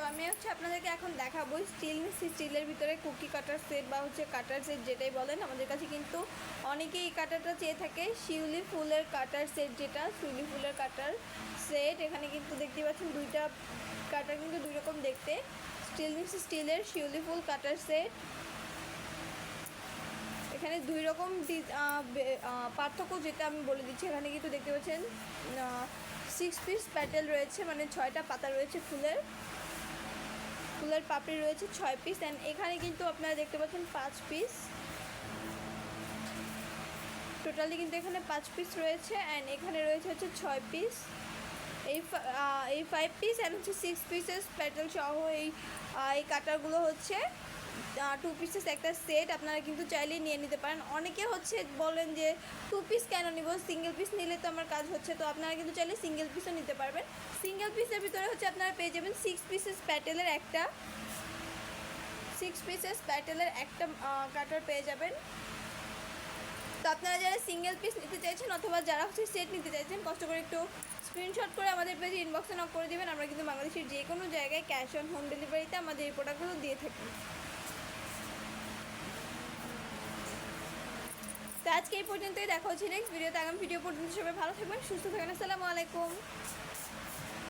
আমি আপনাদেরকে এখন দেখাবো স্টিলের ভিতরে কুকি কাটার সেট বা কাটার সেট যেটাই বলেন। আমাদের কাছে কিন্তু অনেকেই এই কাটারটা চেয়ে থাকে, শিউলি ফুলের কাটার সেট, যেটা শিউলি ফুলের কাটার সেট। এখানে কিন্তু দেখতে পাচ্ছেন দুইটা কাটার কিন্তু দুই রকম দেখতে, স্টিলের শিউলি ফুল কাটার সেট। এখানে দুই রকম পার্থক্য যেটা আমি বলে দিচ্ছি। এখানে কিন্তু দেখতে পাচ্ছেন 6 পিস প্যাটেল রয়েছে, মানে 6টা পাতা রয়েছে, ফুলের পাপড়ি রয়েছে 6 পিস। অ্যান্ড এখানে কিন্তু আপনারা দেখতে পাচ্ছেন 5 পিস, টোটালি কিন্তু এখানে 5 পিস রয়েছে। অ্যান্ড এখানে রয়েছে 6 পিস, এই 5 পিস অ্যান্ড 6 পিসেস প্যাটেল সহ এই কাটারগুলো 2 পিসেস একটা সেট। আপনারা কিন্তু চাইলেই নিয়ে নিতে পারেন। অনেকে বলেন যে 2 পিস কেন নিব, সিঙ্গেল পিস নিলে তো আমার কাজ হচ্ছে। তো আপনারা কিন্তু চাইলে সিঙ্গেল পিসও নিতে পারবেন। সিঙ্গেল পিসের ভিতরে আপনারা পেয়ে যাবেন 6 পিসেস প্যাটেলের একটা কাটার পেয়ে যাবেন। তো আপনারা যারা সিঙ্গেল পিস নিতে চাইছেন অথবা যারা সেট নিতে চাইছেন, কষ্ট করে একটু স্ক্রিনশট করে আমাদের পেজে ইনবক্সে নক করে দেবেন। আমরা কিন্তু বাংলাদেশের যে কোনো জায়গায় ক্যাশ অন হোম ডেলিভারিতে আমাদের এই প্রোডাক্টগুলো দিয়ে থাকি। তো আজকে এই পর্যন্তই, দেখা হচ্ছে নেক্সট ভিডিওতে। আগামী ভিডিও পর্যন্ত সবাই ভালো থাকবেন, সুস্থ থাকবেন। আসসালামু আলাইকুম।